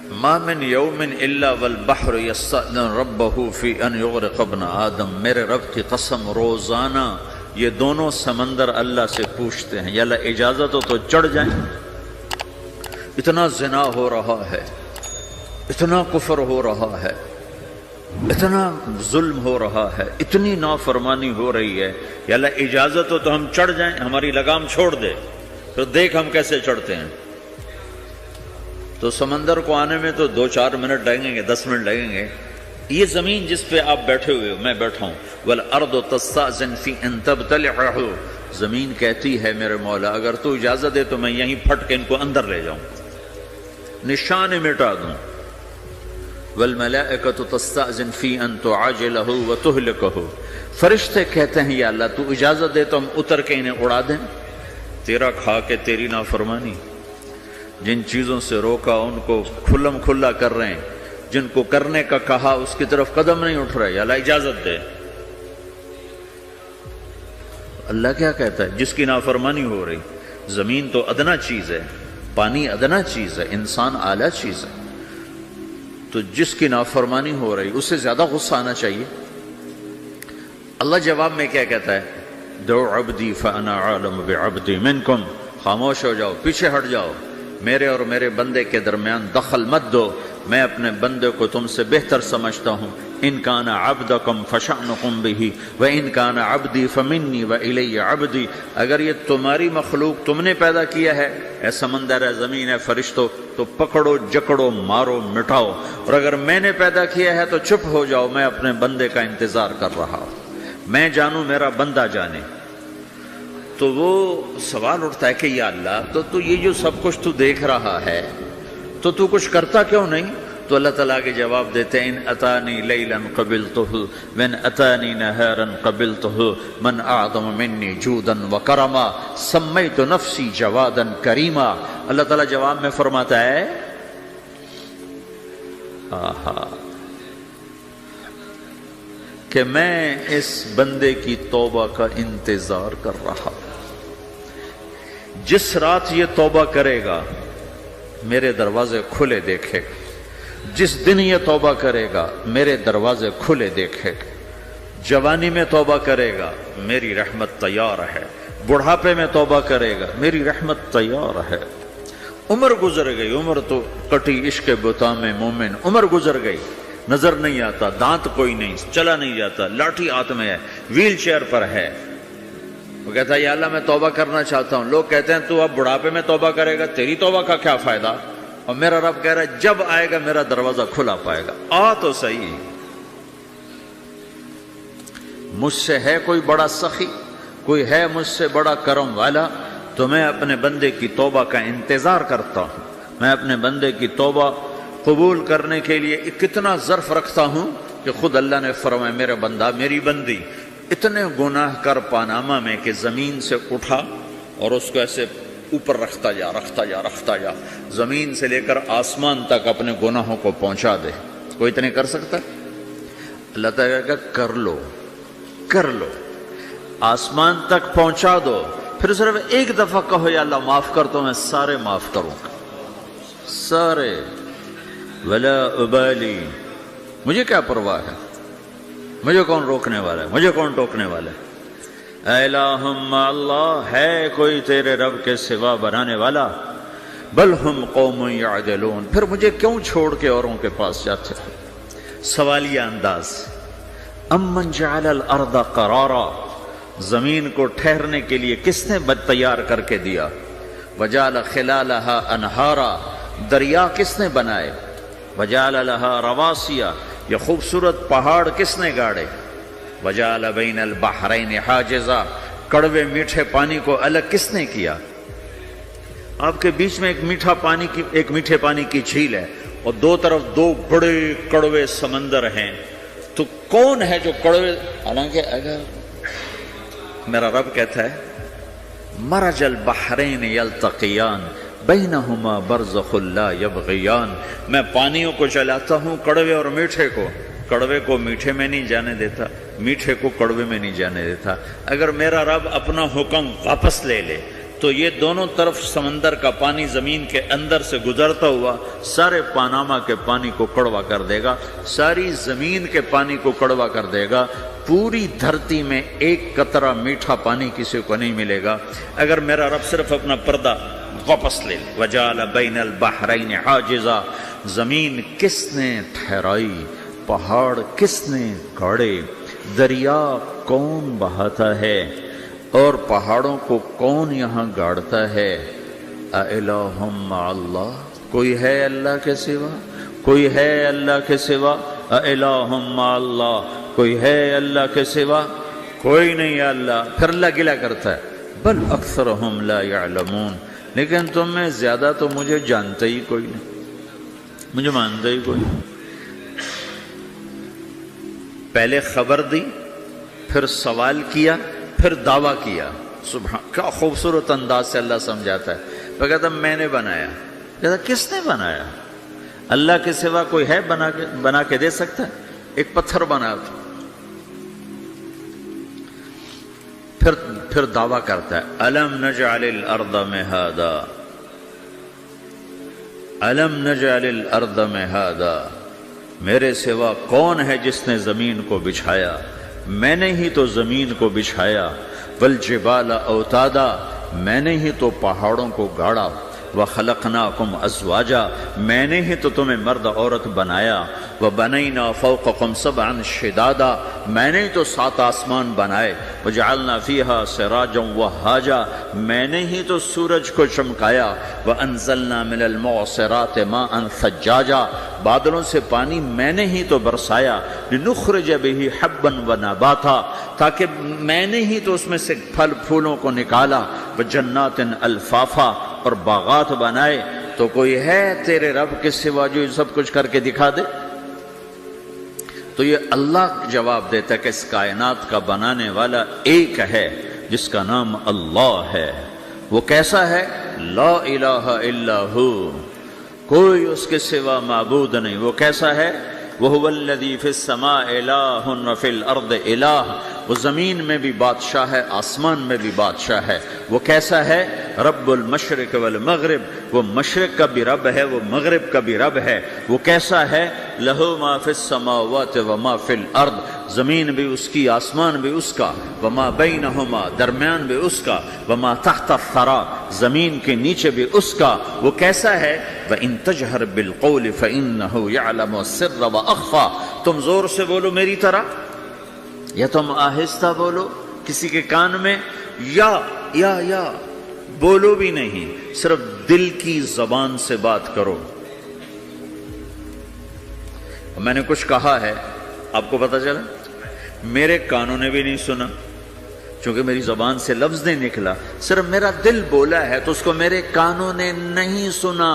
ما من یوم الا والبحر یستأذن ربہ فی ان یغرق ابن آدم، میرے رب کی قسم روزانہ یہ دونوں سمندر اللہ سے پوچھتے ہیں یا اللہ اجازت ہو تو چڑھ جائیں، اتنا زنا ہو رہا ہے، اتنا کفر ہو رہا ہے، اتنا ظلم ہو رہا ہے، اتنی نافرمانی ہو رہی ہے، یا اللہ اجازت ہو تو ہم چڑھ جائیں، ہماری لگام چھوڑ دے تو دیکھ ہم کیسے چڑھتے ہیں۔ تو سمندر کو آنے میں تو 2-4 منٹ لگیں گے، 10 منٹ لگیں گے۔ یہ زمین جس پہ آپ بیٹھے ہوئے ہو، میں بیٹھا ہوں، وَالْأَرْضُ تَسْتَأْذِنُ فِي أَن تَبْتَلِعَهُ، زمین کہتی ہے میرے مولا اگر تو اجازت دے تو میں یہیں پھٹ کے ان کو اندر لے جاؤں، نشان مٹا دوں۔ وَالْمَلَائِكَةُ تَسْتَأْذِنُ فِي أَن تُعَاجِلَهُ وَتُهْلِكَهُ، فرشتے کہتے ہیں یا اللہ تو اجازت دے تو ہم اتر کے انہیں اڑا دیں، تیرا کھا کے تیری نافرمانی۔ جن چیزوں سے روکا ان کو کھلم کھلا کر رہے ہیں، جن کو کرنے کا کہا اس کی طرف قدم نہیں اٹھ رہے، یا اللہ اجازت دے۔ اللہ کیا کہتا ہے؟ جس کی نافرمانی ہو رہی، زمین تو ادنا چیز ہے، پانی ادنا چیز ہے، انسان اعلیٰ چیز ہے، تو جس کی نافرمانی ہو رہی اس سے زیادہ غصہ آنا چاہیے۔ اللہ جواب میں کیا کہتا ہے؟ دعو عبدی فانا عالم بعبدی منکم، خاموش ہو جاؤ، پیچھے ہٹ جاؤ، میرے اور میرے بندے کے درمیان دخل مت دو، میں اپنے بندے کو تم سے بہتر سمجھتا ہوں۔ ان کان عبدکم فشأنکم بہ وان کان عبدی فمنی والی عبدی، اگر یہ تمہاری مخلوق تم نے پیدا کیا ہے، اے سمندر ہے، زمین ہے، فرشتوں، تو پکڑو جکڑو مارو مٹاؤ، اور اگر میں نے پیدا کیا ہے تو چپ ہو جاؤ، میں اپنے بندے کا انتظار کر رہا ہوں، میں جانوں میرا بندہ جانے۔ تو وہ سوال اٹھتا ہے کہ یا اللہ تو یہ جو سب کچھ تو دیکھ رہا ہے تو کچھ کرتا کیوں نہیں؟ تو اللہ تعالیٰ کے جواب دیتے ہیں ان اتانی لیلا قبلتہ وان اتانی نہارا قبلتہ من اعظم منی جودا وکرما سمیت نفسی جوادا کریما۔ اللہ تعالیٰ جواب میں فرماتا ہے کہ میں اس بندے کی توبہ کا انتظار کر رہا ہوں، جس رات یہ توبہ کرے گا میرے دروازے کھلے دیکھے گا، جس دن یہ توبہ کرے گا میرے دروازے کھلے دیکھے گا، جوانی میں توبہ کرے گا میری رحمت تیار ہے، بڑھاپے میں توبہ کرے گا میری رحمت تیار ہے۔ عمر گزر گئی، عمر تو کٹی عشق بتا میں مومن، عمر گزر گئی، نظر نہیں آتا، دانت کوئی نہیں، چلا نہیں جاتا، لاٹھی ہاتھ میں ہے، ویل چیئر پر ہے، وہ کہتا ہے یا اللہ میں توبہ کرنا چاہتا ہوں۔ لوگ کہتے ہیں تو اب بڑھاپے میں توبہ کرے گا، تیری توبہ کا کیا فائدہ؟ اور میرا رب کہہ رہا ہے جب آئے گا میرا دروازہ کھلا پائے گا، آ تو صحیح۔ مجھ سے ہے کوئی بڑا سخی، کوئی ہے مجھ سے بڑا کرم والا، تو میں اپنے بندے کی توبہ کا انتظار کرتا ہوں، میں اپنے بندے کی توبہ قبول کرنے کے لیے کتنا ظرف رکھتا ہوں کہ خود اللہ نے فرمایا میرا بندہ میری بندی اتنے گناہ کر پاناما میں کہ زمین سے اٹھا اور اس کو ایسے اوپر رکھتا جا، زمین سے لے کر آسمان تک اپنے گناہوں کو پہنچا دے۔ کوئی اتنے کر سکتا ہے؟ اللہ تعالیٰ کا کر لو، آسمان تک پہنچا دو، پھر صرف ایک دفعہ کہو یا اللہ معاف کر تو میں سارے معاف کروں گا، سارے، ولا ابالی، مجھے کیا پرواہ ہے، مجھے کون روکنے والا ہے، مجھے کون ٹوکنے والا ہے۔ اے الہم اللہ، ہے کوئی تیرے رب کے سوا بنانے والا؟ بل ہم قوم یعدلون، پھر مجھے کیوں چھوڑ کے اوروں کے پاس جاتے ہیں؟ سوالیہ انداز۔ امن جعل الارض قرارا، زمین کو ٹھہرنے کے لیے کس نے تیار کر کے دیا؟ وجعل خلالہا انہارا، دریا کس نے بنائے؟ وجعل لہا رواسیا، یہ خوبصورت پہاڑ کس نے گاڑے؟ وجعل بین البحرین حاجزا، کڑوے میٹھے پانی کو الگ کس نے کیا؟ آپ کے بیچ میں ایک میٹھے پانی کی جھیل ہے اور دو طرف دو بڑے کڑوے سمندر ہیں، تو کون ہے جو کڑوے؟ حالانکہ اگر میرا رب کہتا ہے مرج البحرین یلتقیان بینہما برزخ لا یبغیان، میں پانیوں کو چلاتا ہوں، کڑوے اور میٹھے کو، کڑوے کو میٹھے میں نہیں جانے دیتا، میٹھے کو کڑوے میں نہیں جانے دیتا۔ اگر میرا رب اپنا حکم واپس لے لے تو یہ دونوں طرف سمندر کا پانی زمین کے اندر سے گزرتا ہوا سارے پاناما کے پانی کو کڑوا کر دے گا، ساری زمین کے پانی کو کڑوا کر دے گا، پوری دھرتی میں ایک قطرہ میٹھا پانی کسی کو نہیں ملے گا اگر میرا رب صرف اپنا پردہ واپس لے۔ وَجَعَلَ بَيْنَ الْبَحْرَيْنِ حَاجِزًا، زمین کس نے ٹھہرائی، پہاڑ کس نے گاڑے، دریا کون بہاتا ہے اور پہاڑوں کو کون یہاں گاڑتا ہے؟ اَإِلَٰهٌ مَّعَ اللَّهِ، کوئی ہے اللہ کے سوا؟ کوئی ہے اللہ کے سوا؟ اَإِلَٰهٌ مَّعَ اللَّهِ، کوئی ہے اللہ کے سوا؟ کوئی نہیں ہے اللہ۔ پھر اللہ گلہ کرتا ہے بل اکثرہم لا یعلمون، لیکن تم میں زیادہ تو مجھے جانتے ہی کوئی نہیں، مجھے مانتے ہی کوئی نہیں۔ پہلے خبر دی، پھر سوال کیا، پھر دعویٰ کیا۔ سبحان، کیا خوبصورت انداز سے اللہ سمجھاتا ہے۔ وہ کہتا میں نے بنایا، کہتا کس نے بنایا؟ اللہ کے سوا کوئی ہے بنا کے دے سکتا ہے؟ ایک پتھر بنا تو پھر دعویٰ کرتا ہے الم نجعل الارض مہادا، الم نجعل الارض مہادا، میرے سوا کون ہے جس نے زمین کو بچھایا؟ میں نے ہی تو زمین کو بچھایا۔ والجبال اوتادا، میں نے ہی تو پہاڑوں کو گاڑا۔ وخلقناکم ازواجا، میں نے ہی تو تمہیں مرد عورت بنایا۔ وبنینا فوقکم سبعا شدادا، میں نے ہی تو 7 آسمان بنائے۔ وجعلنا فیہا سراجا وہاجا، میں نے ہی تو سورج کو چمکایا۔ وانزلنا من المعصرات ماء ثجاجا، بادلوں سے پانی میں نے ہی تو برسایا۔ لنخرج به حبا ونباتا، تاکہ میں نے ہی تو اس میں سے پھل پھولوں کو نکالا۔ وجنات الفافا، اور باغات بنائے۔ تو کوئی ہے تیرے رب کے سوا جو سب کچھ کر کے دکھا دے؟ تو یہ اللہ جواب دیتا ہے کہ اس کائنات کا بنانے والا ایک ہے جس کا نام اللہ ہے۔ وہ کیسا ہے؟ لا الہ الا ہو، کوئی اس کے سوا معبود نہیں۔ وہ کیسا ہے؟ وَهُوَ الَّذِي فِي السَّمَاءِ إِلَٰهٌ وَفِي الْأَرْضِ إِلَٰهٌ، وہ زمین میں بھی بادشاہ ہے، آسمان میں بھی بادشاہ ہے۔ وہ کیسا ہے؟ رب المشرق والمغرب، وہ مشرق کا بھی رب ہے، وہ مغرب کا بھی رب ہے۔ وہ کیسا ہے؟ لَهُ مَا فِي السَّمَاوَاتِ وَمَا فِي الْأَرْضِ، زمین بھی اس کی، آسمان بھی اس کا۔ وَمَا بَيْنَهُمَا، درمیان بھی اس کا۔ وَمَا تَحْتَ الثَّرَىٰ، زمین کے نیچے بھی اس کا۔ وہ کیسا ہے؟ وَإِن تَجْهَرْ بِالْقَوْلِ فَإِنَّهُ يَعْلَمُ السِّرَّ وَأَخْفَىٰ، تم زور سے بولو میری طرح، یا تم آہستہ بولو کسی کے کان میں، یا بولو بھی نہیں، صرف دل کی زبان سے بات کرو۔ میں نے کچھ کہا ہے، آپ کو پتہ چلا؟ میرے کانوں نے بھی نہیں سنا، چونکہ میری زبان سے لفظ نہیں نکلا، صرف میرا دل بولا ہے تو اس کو میرے کانوں نے نہیں سنا۔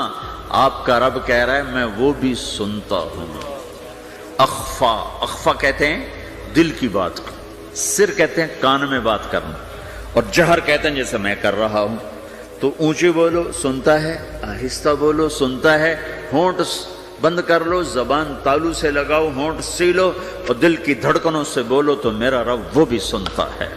آپ کا رب کہہ رہا ہے میں وہ بھی سنتا ہوں۔ اخفا، اخفا کہتے ہیں دل کی بات کو، سر کہتے ہیں کان میں بات کرنا، اور جہر کہتے ہیں جیسے میں کر رہا ہوں۔ تو اونچی بولو سنتا ہے، آہستہ بولو سنتا ہے، ہونٹ بند کر لو، زبان تالو سے لگاؤ، ہونٹ سیلو، اور دل کی دھڑکنوں سے بولو تو میرا رب وہ بھی سنتا ہے۔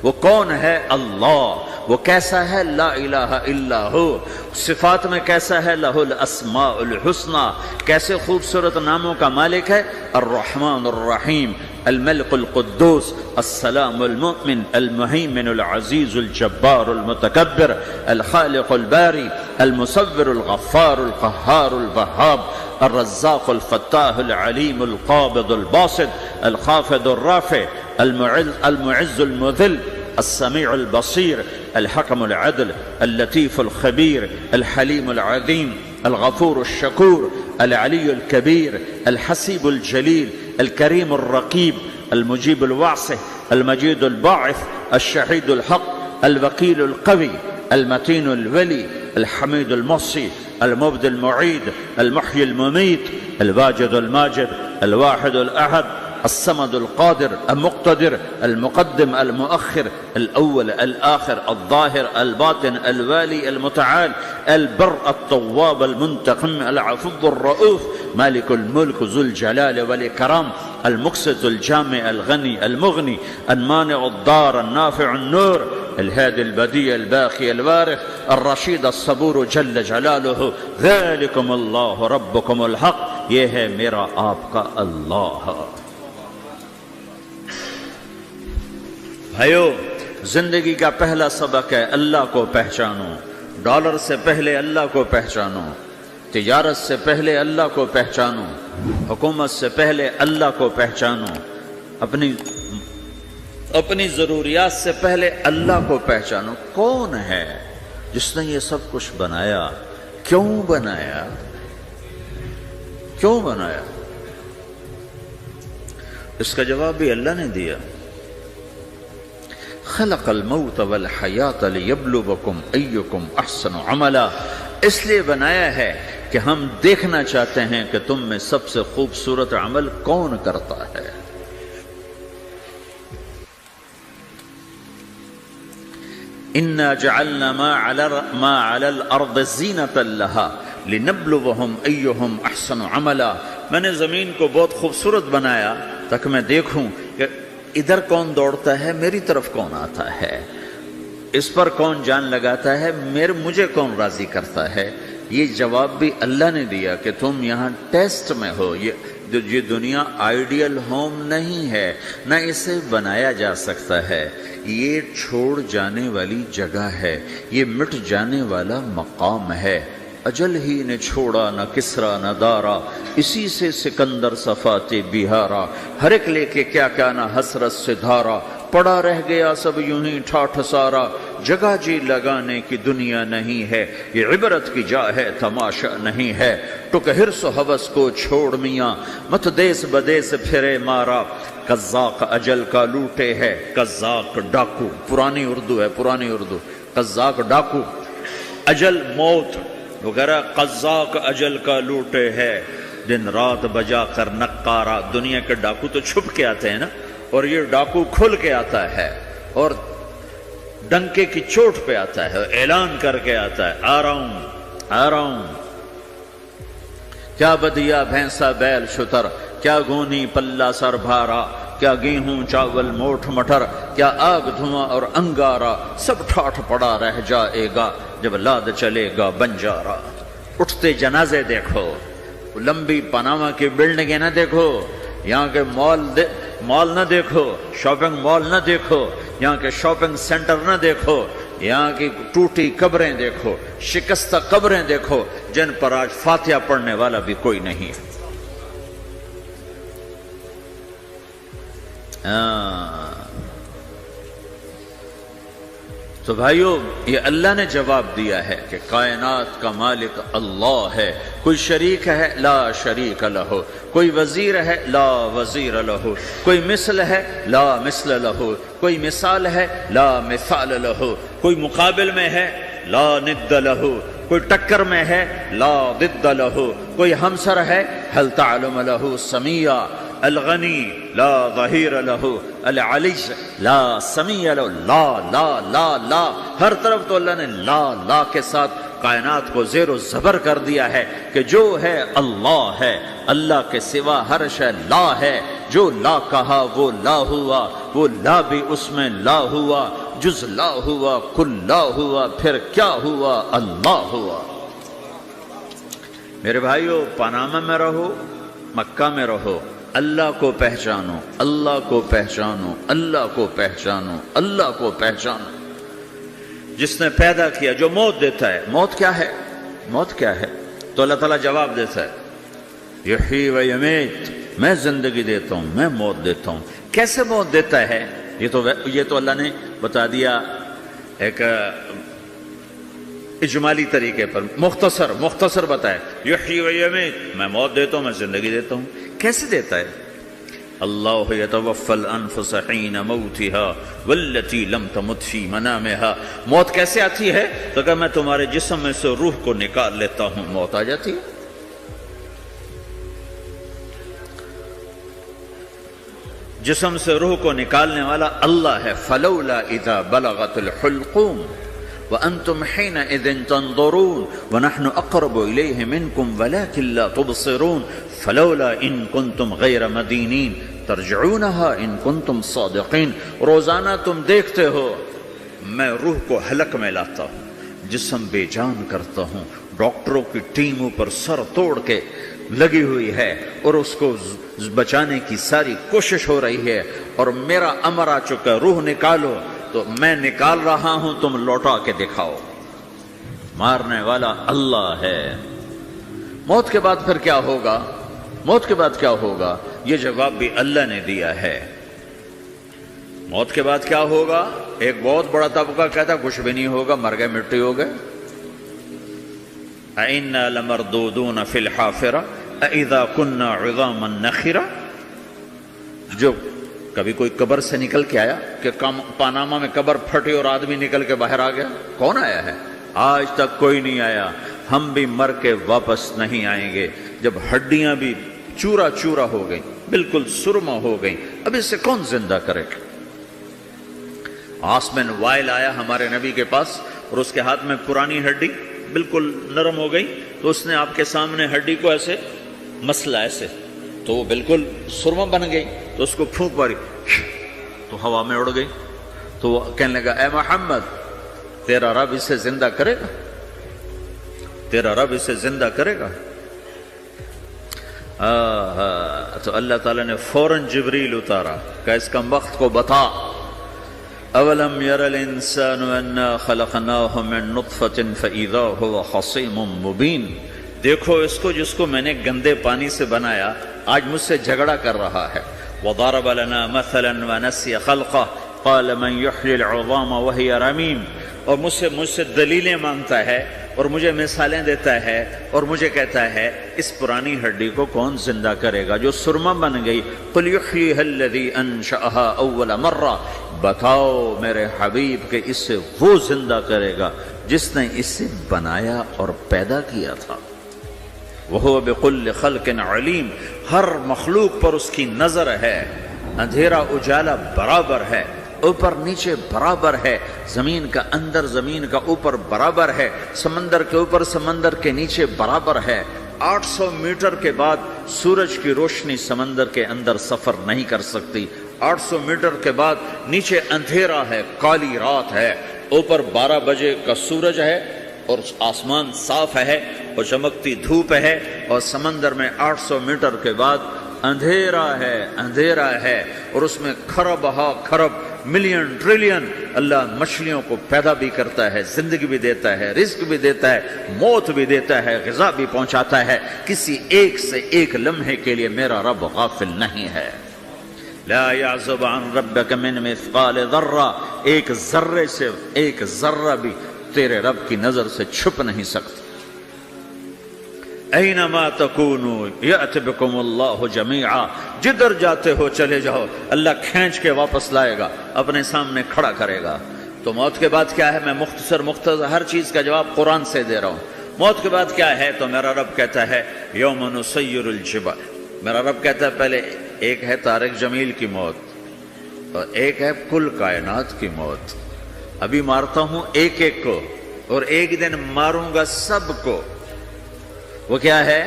وہ کون ہے؟ اللہ۔ وہ کیسا ہے؟ لا الہ الا ہو۔ صفات میں کیسا ہے؟ لہ الاسماء الحسنی، کیسے خوبصورت ناموں کا مالک ہے؟ الرحمن الرحیم، الملک القدوس، السلام المؤمن، المہیمن العزیز الجبار المتکبر، الخالق الباری، المصور الغفار القہار الوہاب، الرزاق الفتاح العلیم القابض الباسط، الخافض الرافع، المعز المذل، السميع البصير، الحكم العدل، اللطيف الخبير، الحليم العظيم، الغفور الشكور، العلي الكبير، الحسيب الجليل، الكريم الرقيب، المجيب الواسع، المجيد الباعث، الشهيد الحق، الوكيل القوي، المتين الولي، الحميد المحصي، المبدي المعيد، المحيي المميت، الواجد الماجد، الواحد الأحد، الصمد القادر المقتدر، المقدم المؤخر، الأول الآخر، الظاهر الباطن، الوالي المتعال، البر التواب المنتقم، العفو الرؤوف، مالك الملك ذو الجلال والإكرام، المقسط الجامع الغني المغني، المانع الضار النافع النور، الهادي البديع الباقي الوارث الرشید الصبور جل جلالہ ذالکم اللہ ربکم الحق، یہ ہے میرا آپ کا اللہ۔ بھائیو، زندگی کا پہلا سبق ہے اللہ کو پہچانو۔ ڈالر سے پہلے اللہ کو پہچانو، تجارت سے پہلے اللہ کو پہچانو، حکومت سے پہلے اللہ کو پہچانو، اپنی ضروریات سے پہلے اللہ کو پہچانو۔ کون ہے جس نے یہ سب کچھ بنایا؟ کیوں بنایا؟ کیوں بنایا؟ اس کا جواب بھی اللہ نے دیا۔ خلق الموت والحیات لیبلوکم ایکم احسن عملا، اس لیے بنایا ہے کہ ہم دیکھنا چاہتے ہیں کہ تم میں سب سے خوبصورت عمل کون کرتا ہے۔ انا جعلنا ما علی الارض زینۃ لها لنبلوہم ایہم احسن عملا، میں نے زمین کو بہت خوبصورت بنایا تاکہ میں دیکھوں کہ ادھر کون دوڑتا ہے، میری طرف کون آتا ہے، اس پر کون جان لگاتا ہے، مجھے کون راضی کرتا ہے۔ یہ جواب بھی اللہ نے دیا کہ تم یہاں ٹیسٹ میں ہو۔ یہ دنیا آئیڈیل ہوم نہیں ہے، نہ اسے بنایا جا سکتا ہے، یہ چھوڑ جانے والی جگہ ہے، یہ مٹ جانے والا مقام ہے۔ اجل ہی نے چھوڑا نہ کسرا نہ دارا، اسی سے سکندر صفات بہارا، ہر ایک لے کے کیا کیا نہ حسرت سے دھارا، پڑا رہ گیا سب یوں ہی ٹھاٹھ سارا، جگہ جی لگانے کی دنیا نہیں ہے، یہ عبرت کی جا ہے تماشا نہیں ہے، ٹک حرص و ہوس کو چھوڑ میاں، مت دیس بدیس پھرے مارا، قزاق اجل کا لوٹے ہے، قزاق ڈاکو، پرانی اردو ہے، پرانی اردو، قزاق ڈاکو، اجل موت وغیرہ، قزاق اجل کا لوٹے ہے، دن رات بجا کر نقارا۔ دنیا کے ڈاکو تو چھپ کے آتے ہیں نا، اور یہ ڈاکو کھل کے آتا ہے اور ڈنکے کی چوٹ پہ آتا ہے، اعلان کر کے آتا ہے، آ رہا ہوں آ رہا ہوں۔ کیا بدیا بھینسا بیل شتر، کیا گونی پلہ سر بھارا، کیا گیہوں چاول موٹھ مٹر، کیا آگ دھواں اور انگارا، سب ٹھاٹھ پڑا رہ جائے گا جب لاد چلے گا بنجارا۔ اٹھتے جنازے دیکھو، لمبی پاناما کی بلڈنگیں نہ دیکھو، یہاں کے مال نہ دیکھو، شاپنگ مال نہ دیکھو، یہاں کے شاپنگ سینٹر نہ دیکھو، یہاں کی ٹوٹی قبریں دیکھو، شکستہ قبریں دیکھو، جن پر آج فاتحہ پڑھنے والا بھی کوئی نہیں ہے۔ تو بھائیو، یہ اللہ نے جواب دیا ہے کہ کائنات کا مالک اللہ ہے، کوئی شریک ہے لا شریک لہ، کوئی وزیر ہے لا وزیر لہ، کوئی مثل ہے لا مثل لہ، کوئی مثال ہے لا مثال لہ، کوئی مقابل میں ہے لا ند لہ، کوئی ٹکر میں ہے لا ضد لہ، کوئی ہمسر ہے هل تعلم لہ سمیہ، الغنی لا ظہیر لہ، العلی لا سمیع لہ، لا لا لا لا، ہر طرف تو اللہ نے لا لا کے ساتھ کائنات کو زیر و زبر کر دیا ہے کہ جو ہے اللہ ہے، اللہ کے سوا ہر شے لا ہے، جو لا کہا وہ لا ہوا، وہ لا بھی اس میں لا ہوا، جز لا ہوا کل لا ہوا، پھر کیا ہوا؟ اللہ ہوا۔ میرے بھائیو، پاناما میں رہو، مکہ میں رہو، اللہ کو پہچانو، اللہ کو پہچانو، اللہ کو پہچانو، اللہ کو پہچانو۔ جس نے پیدا کیا، جو موت دیتا ہے، موت کیا ہے؟ موت کیا ہے؟ تو اللہ تعالیٰ جواب دیتا ہے، یحیی و یمیت، میں زندگی دیتا ہوں، میں موت دیتا ہوں۔ کیسے موت دیتا ہے؟ یہ تو اللہ نے بتا دیا ایک اجمالی طریقے پر، مختصر بتایا، یحیی و یمیت، میں موت دیتا ہوں، میں زندگی دیتا ہوں۔ کیسے دیتا ہے؟ اللہ یتوفی الانفس حین موتها والتی لم تمت فی منامها۔ موت کیسے آتی ہے؟ تو کہ میں تمہارے جسم میں سے روح کو نکال لیتا ہوں، موت آ جاتی ہے۔ جسم سے روح کو نکالنے والا اللہ ہے۔ فلولا اذا بلغت الحلقوم وانتم حينئذ تنظرون ونحن اقرب اليه منكم ولكن لا تبصرون فلولا ان كنتم غير مدينين ترجعونها ان كنتم صادقين۔ روزانہ تم دیکھتے ہو میں روح کو حلق میں لاتا ہوں، جسم بے جان کرتا ہوں، ڈاکٹروں کی ٹیم اوپر سر توڑ کے لگی ہوئی ہے اور اس کو بچانے کی ساری کوشش ہو رہی ہے، اور میرا امر آ چکا، روح نکالو، تو میں نکال رہا ہوں، تم لوٹا کے دکھاؤ۔ مارنے والا اللہ ہے۔ موت کے بعد پھر کیا ہوگا؟ موت کے بعد کیا ہوگا؟ یہ جواب بھی اللہ نے دیا ہے۔ موت کے بعد کیا ہوگا؟ ایک بہت بڑا طبقہ کہتا ہے کچھ بھی نہیں ہوگا، مر گئے، مٹی ہو گئے۔ اَإِنَّا لَمَرْدُودُونَ فِي الْحَافِرَةِ أَإِذَا كُنَّا عِظَامًا نَخِرَةً۔ جو کبھی کوئی قبر سے نکل کے آیا کہ پاناما میں قبر پھٹی اور آدمی نکل کے باہر آ گیا؟ کون آیا ہے؟ آج تک کوئی نہیں آیا۔ ہم بھی مر کے واپس نہیں آئیں گے۔ جب ہڈیاں بھی چورا چورا ہو گئی، بالکل سرما ہو گئی، اب اس سے کون زندہ کرے گا؟ آسمن وائل آیا ہمارے نبی کے پاس اور اس کے ہاتھ میں پرانی ہڈی بالکل نرم ہو گئی، تو اس نے آپ کے سامنے ہڈی کو ایسے مسلا، ایسے، تو وہ بالکل سرما بن گئی، تو اس کو پھونک ماری تو ہوا میں اڑ گئی۔ تو وہ کہنے لگا اے محمد، تیرا رب اسے زندہ کرے گا؟ تیرا رب اسے زندہ کرے گا؟ تو اللہ تعالیٰ نے فوراً جبریل اتارا کہ اس کم وقت کو بتا، اولم یر الانسان انا خلقناہ من نطفۃ فاذا هو خصیم مبین۔ دیکھو اس کو جس کو میں نے گندے پانی سے بنایا، آج مجھ سے جھگڑا کر رہا ہے۔ وضرب لنا مثلا ونسی خلقہ قال من یحیی العظام وہی رمیم۔ اور مجھ سے دلیلیں مانگتا ہے اور مجھے مثالیں دیتا ہے اور مجھے کہتا ہے اس پرانی ہڈی کو کون زندہ کرے گا جو سرما بن گئی؟ قل یحییھا الذی انشأھا اول مرہ۔ بتاؤ میرے حبیب کہ اس سے وہ زندہ کرے گا جس نے اسے بنایا اور پیدا کیا تھا۔ وہو بکل خلق علیم۔ ہر مخلوق پر اس کی نظر ہے، اندھیرا اجالا برابر ہے، اوپر نیچے برابر ہے، زمین کا اندر زمین کا اوپر برابر ہے، سمندر کے اوپر سمندر کے نیچے برابر ہے۔ 800 میٹر کے بعد سورج کی روشنی سمندر کے اندر سفر نہیں کر سکتی۔ 800 میٹر کے بعد نیچے اندھیرا ہے، کالی رات ہے، اوپر 12 بجے کا سورج ہے اور آسمان صاف ہے اور چمکتی دھوپ ہے، اور سمندر میں 800 میٹر کے بعد اندھیرا ہے اور اس میں کھرب ہا کھرب ملین ٹریلین اللہ مچھلیوں کو پیدا بھی کرتا ہے، زندگی بھی دیتا ہے، رزق بھی دیتا ہے، موت بھی دیتا ہے، غذا بھی پہنچاتا ہے۔ کسی ایک سے ایک لمحے کے لیے میرا رب غافل نہیں ہے۔ لا يعزب عن ربك من مثقال ذرہ، ایک ذرے سے ایک ذرہ بھی تیرے رب کی نظر سے چھپ نہیں سکتا۔ اینما تکونوا یأت بکم اللہ جمیعا، جدھر جاتے ہو چلے جاؤ، اللہ کھینچ کے واپس لائے گا، اپنے سامنے کھڑا کرے گا۔ تو موت کے بعد کیا ہے؟ میں مختصر ہر چیز کا جواب قرآن سے دے رہا ہوں۔ موت کے بعد کیا ہے؟ تو میرا رب کہتا ہے یوم نسیر الجبال۔ میرا رب کہتا ہے پہلے ایک ہے طارق جمیل کی موت اور ایک ہے کل کائنات کی موت۔ ابھی مارتا ہوں ایک ایک کو اور ایک دن ماروں گا سب کو۔ وہ کیا ہے؟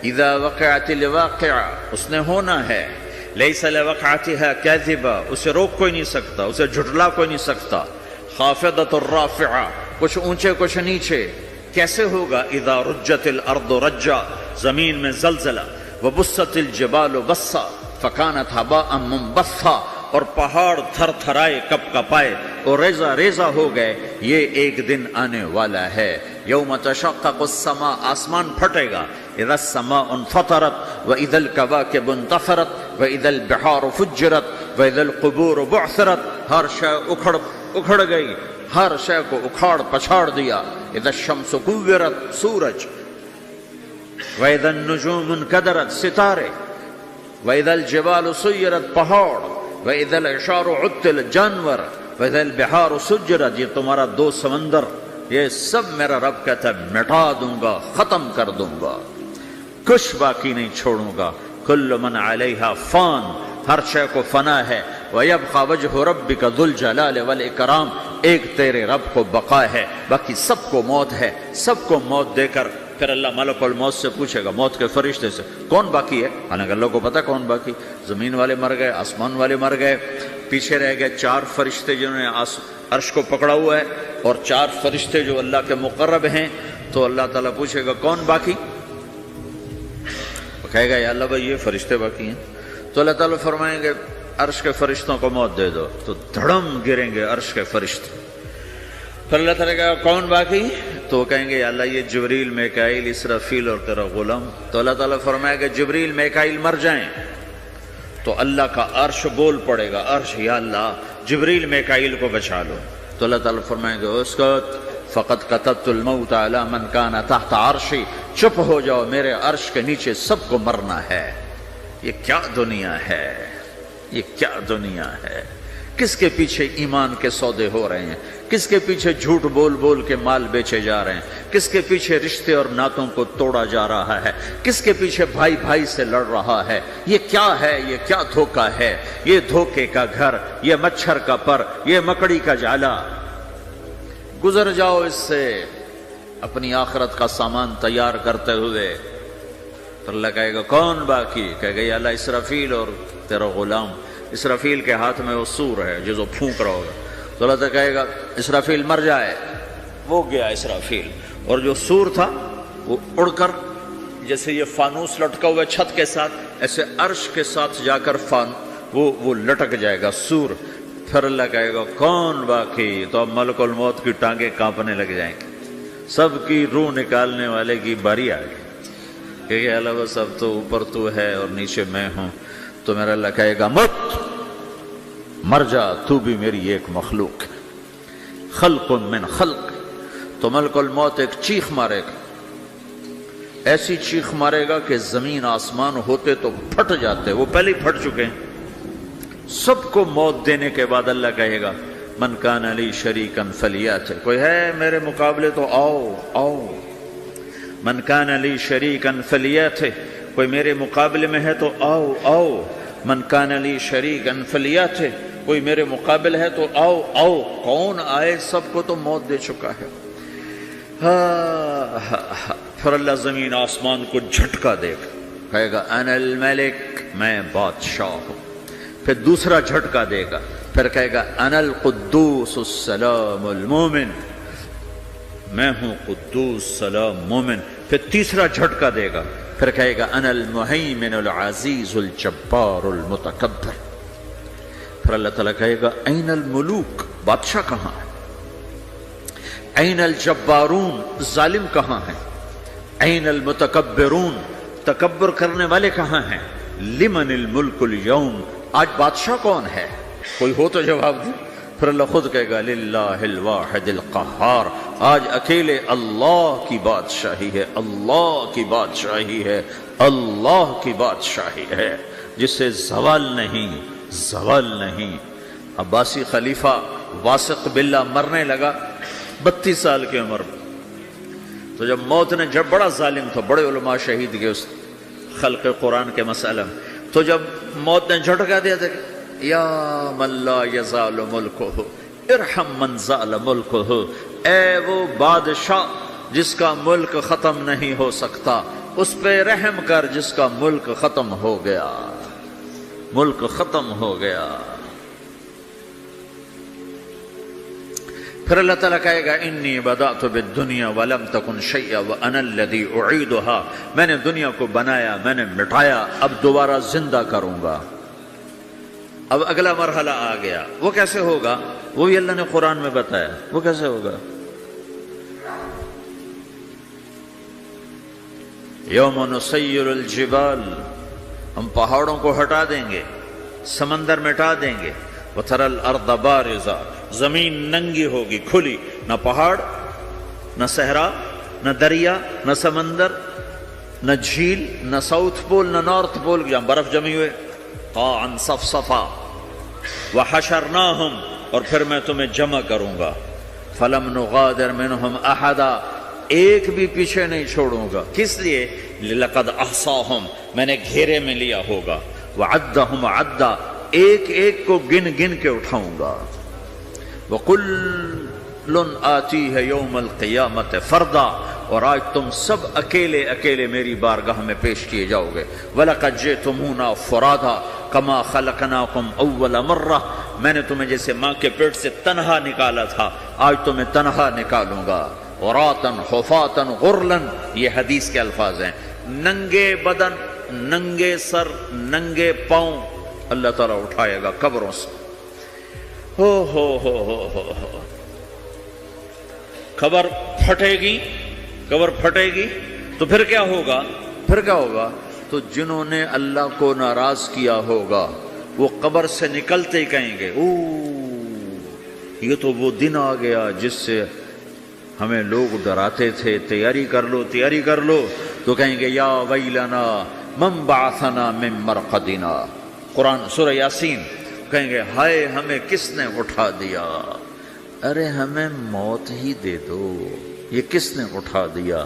اذا وقعت الواقعہ، اس نے ہونا ہے۔ لیس لوقعتها کاذبہ، اسے روک کوئی نہیں سکتا، اسے جھٹلا کوئی نہیں سکتا۔ خافضۃ الرافعہ، کچھ اونچے کچھ نیچے۔ کیسے ہوگا؟ اذا رجت الارض رجا، زمین میں زلزلہ۔ وبست الجبال بسا فکانت ہباء منبثا، اور پہاڑ تھر تھرائے کپ کپائے اور ریزہ ریزہ ہو گئے۔ یہ ایک دن آنے والا ہے۔ یوم تشقق السماء، آسمان پھٹے گا۔ اذا السماء انفطرت واذا الكواكب انتثرت واذا البحار فجرت واذا القبور بعثرت، ہر شے اکھڑ گئی، ہر شے کو اکھاڑ پچھاڑ دیا۔ اذا الشمس كورت، سورج۔ واذا النجوم انكدرت، ستارے۔ واذا الجبال سيرت، پہاڑ۔ واذا العشار عطلت، جانور۔ واذا البحار سجرت، یہ تمہارا دو سمندر، یہ سب میرا رب کہتا ہے مٹا دوں گا، ختم کر دوں گا، کچھ باقی نہیں چھوڑوں گا۔ کل من علیہا فان، ہر شے کو فنا ہے۔ وَيَبْقَى وَجْهُ رَبِّكَ ذُو الْجَلَالِ وَالْإِكْرَامِ، ایک تیرے رب کو بقا ہے، باقی سب کو موت ہے۔ سب کو موت دے کر پھر اللہ ملک الموت سے پوچھے گا، موت کے فرشتے سے، کون باقی ہے؟ حالانکہ اللہ کو پتہ کون باقی۔ زمین والے مر گئے، آسمان والے مر گئے، پیچھے رہ گئے 4 فرشتے جنہوں نے عرش کو پکڑا ہوا ہے، اور 4 فرشتے جو اللہ کے مقرب ہیں. تو اللہ تعالیٰ پوچھے گا کون باقی؟ وہ کہے گا یا اللہ بھائی یہ فرشتے باقی ہیں. تو اللہ تعالیٰ فرمائیں گے عرش کے فرشتوں کو موت دے دو. تو دھڑم گریں گے عرش کے فرشتے. پھر اللہ تعالیٰ کہا کون باقی؟ تو وہ کہیں گے یا اللہ یہ جبریل، میکائیل، اسرافیل اور تیرا غلام. تو اللہ تعالیٰ فرمائے گا جبریل، میکائیل مر جائیں. تو اللہ کا عرش بول پڑے گا، عرش یا اللہ جبریل، میکائیل کو بچا لو. تو اللہ تعالیٰ فرمائیں گے اسکت فقط کتبت الموت علی من کان تحت عرشی، چپ ہو جاؤ، میرے عرش کے نیچے سب کو مرنا ہے. یہ کیا دنیا ہے، یہ کیا دنیا ہے. کس کے پیچھے ایمان کے سودے ہو رہے ہیں، کس کے پیچھے جھوٹ بول بول کے مال بیچے جا رہے ہیں، کس کے پیچھے رشتے اور ناتوں کو توڑا جا رہا ہے، کس کے پیچھے بھائی بھائی سے لڑ رہا ہے. یہ کیا ہے، یہ کیا دھوکہ ہے، یہ دھوکے کا گھر، یہ مچھر کا پر، یہ مکڑی کا جالا. گزر جاؤ اس سے اپنی آخرت کا سامان تیار کرتے ہوئے. تو اللہ کہے گا کون باقی؟ کہے گا یا اللہ اسرافیل اور تیرا غلام. اسرافیل کے ہاتھ میں وہ سور ہے جو پھونک رہا ہوگا. تو اللہ تعالیٰ کہے گا اسرافیل مر جائے. وہ گیا اسرافیل، اور جو سور تھا وہ اڑ کر جیسے یہ فانوس لٹکا ہوا چھت کے ساتھ، ایسے عرش کے ساتھ جا کر وہ لٹک جائے گا سور. پھر اللہ کہے گا کون باقی؟ تو اب ملک الموت کی ٹانگیں کانپنے لگ جائیں گی. سب کی روح نکالنے والے کی باری آ گئی کہ اللہ وہ سب تو اوپر تو ہے اور نیچے میں ہوں. تو میرا اللہ کہے گا مت، مر جا، تو بھی میری ایک مخلوق ہے، خلق من خلق. تو ملک الموت ایک چیخ مارے گا، ایسی چیخ مارے گا کہ زمین آسمان ہوتے تو پھٹ جاتے، وہ پہلے ہی پھٹ چکے ہیں. سب کو موت دینے کے بعد اللہ کہے گا من کان لی شریکا فلیات، کوئی ہے میرے مقابلے تو آؤ آؤ. من کان لی شریکا فلیات، کوئی میرے مقابلے میں ہے تو آؤ آؤ. من کان لی شریکا فلیات، کوئی میرے مقابل ہے تو آؤ آؤ. کون آئے؟ سب کو تو موت دے چکا ہے. پھر اللہ زمین آسمان کو جھٹکا دے گا، کہے گا انا الملک، میں بادشاہ ہوں. پھر دوسرا جھٹکا دے گا، پھر کہے گا انا القدوس السلام المومن، میں ہوں قدوس سلام مومن. پھر تیسرا جھٹکا دے گا، پھر کہے گا انا المہیمن العزیز الجبار المتکبر. پھر اللہ تعالیٰ کہے گا این الملوک، بادشاہ کہاں ہے؟ این الجبارون، ظالم کہاں ہیں؟ این المتکبرون، تکبر کرنے والے کہاں ہیں؟ لمن الملک اليوم، آج بادشاہ کون ہے؟ کوئی ہو تو جواب دے. پھر اللہ خود کہے گا للہ الواحد القہار، آج اکیلے اللہ کی بادشاہی ہے، اللہ کی بادشاہی ہے، اللہ کی بادشاہی ہے جس سے زوال نہیں، زوال نہیں. عباسی خلیفہ واثق باللہ مرنے لگا 32 سال کی عمر میں. تو جب موت نے، جب بڑا ظالم تھا، بڑے علماء شہید گئے اس خلق قرآن کے مسئلہ میں. تو جب موت نے جھٹکا دیا تھا یا من لا یزال ملکہ ارحم من زال ملکہ، اے وہ بادشاہ جس کا ملک ختم نہیں ہو سکتا، اس پہ رحم کر جس کا ملک ختم ہو گیا، ملک ختم ہو گیا. پھر اللہ تعالیٰ کہے گا انی بدأت بالدنیا ولم تکن شیئا وانا الذی اعیدہا، میں نے دنیا کو بنایا، میں نے مٹایا، اب دوبارہ زندہ کروں گا. اب اگلا مرحلہ آ گیا. وہ کیسے ہوگا؟ وہ بھی اللہ نے قرآن میں بتایا. وہ کیسے ہوگا؟ یوم نسیر الجبال، ہم پہاڑوں کو ہٹا دیں گے، سمندر مٹا دیں گے. وتری الارض بارزہ، زمین ننگی ہوگی، کھلی، نہ پہاڑ، نہ صحرا، نہ دریا، نہ سمندر، نہ جھیل، نہ ساؤتھ پول، نہ نارتھ پول جہاں برف جمی ہوئے. قاعا صفصفا وحشرناہم، اور پھر میں تمہیں جمع کروں گا. فلم نغادر منہم احدا، ایک بھی پیچھے نہیں چھوڑوں گا. کس لیے؟ لقد احصاہم، میں نے گھیرے میں لیا ہوگا. وعدہم عدا، ایک ایک کو گن گن کے اٹھاؤں گا. وَكُلٌّ آتِيهَ يَوْمَ الْقِيَامَةِ فَرْدًا، اور آج تم سب اکیلے اکیلے میری بارگاہ میں پیش کیے جاؤ گے. وَلَقَدْ جِئْتُمُونَا فُرَادًا كَمَا خَلَقْنَاكُمْ أَوَّلَ مَرَّةٍ، میں نے تمہیں جیسے ماں کے پیٹ سے تنہا نکالا تھا آج تمہیں تنہا نکالوں گا. عراطن حفاتن غرلن، یہ حدیث کے الفاظ ہیں. ننگے بدن، ننگے سر، ننگے پاؤں اللہ تعالیٰ اٹھائے گا قبروں سے. ہو قبر پھٹے گی، قبر پھٹے گی تو پھر کیا ہوگا؟ پھر کیا ہوگا؟ تو جنہوں نے اللہ کو ناراض کیا ہوگا وہ قبر سے نکلتے ہی کہیں گے یہ تو وہ دن آ گیا جس سے ہمیں لوگ ڈراتے تھے، تیاری کر لو تیاری کر لو. تو کہیں گے یا ویلنا من بعثنا من مرقدنا، قرآن سورہ یاسین. کہیں گے ہائے ہمیں کس نے اٹھا دیا. ارے ہمیں موت ہی دے دو، یہ کس نے اٹھا دیا؟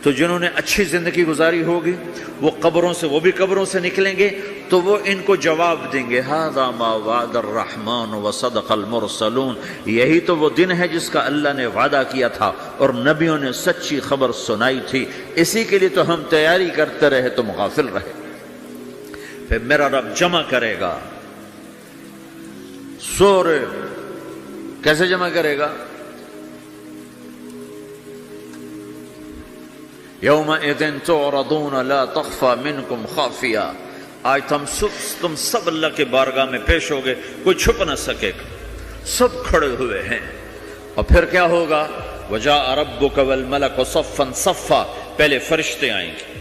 تو جنہوں نے اچھی زندگی گزاری ہوگی وہ قبروں سے، وہ بھی قبروں سے نکلیں گے تو وہ ان کو جواب دیں گے ھذا ما وعد الرحمن وصدق المرسلون، یہی تو وہ دن ہے جس کا اللہ نے وعدہ کیا تھا اور نبیوں نے سچی خبر سنائی تھی، اسی کے لیے تو ہم تیاری کرتے رہے تم غافل رہے. پھر میرا رب جمع کرے گا سورے. کیسے جمع کرے گا؟ یومئذ تعرضون لا تخفى منکم خافیہ. آج تم سب اللہ کے بارگاہ میں پیش ہوگے، کوئی چھپ نہ سکے گا، سب کھڑے ہوئے ہیں. اور پھر کیا ہوگا؟ وجاء ربک والملک صفا صفا. پہلے فرشتے آئیں گے،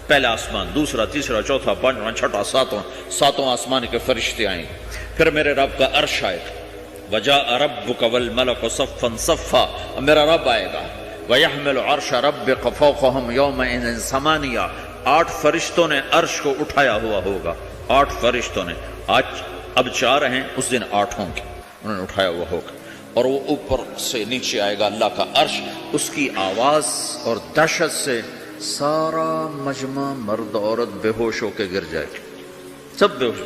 پہلا آسمان، دوسرا، تیسرا، چوتھا، پانچواں، چھٹا، ساتواں آسمان کے فرشتے آئیں گے. پھر میرے رب کا عرش آئے گا. وجاء ربک والملک صفا صفا، میرا رب آئے گا. وَيَحْمِلُ عَرْشَ رَبِّكَ فَوْقَهُمْ يَوْمَئِذٍ ثَمَانِيَةٌ. 8 فرشتوں نے عرش کو اٹھایا ہوا ہوگا. 8 فرشتوں نے، آج اب 4 ہیں، اس دن 8 ہوں گے، انہوں نے اٹھایا ہوا ہوگا. اور وہ اوپر سے نیچے آئے گا اللہ کا عرش. اس کی آواز اور دہشت سے سارا مجمع مرد عورت بے ہوش ہو کے گر جائے گا، سب بے ہوش.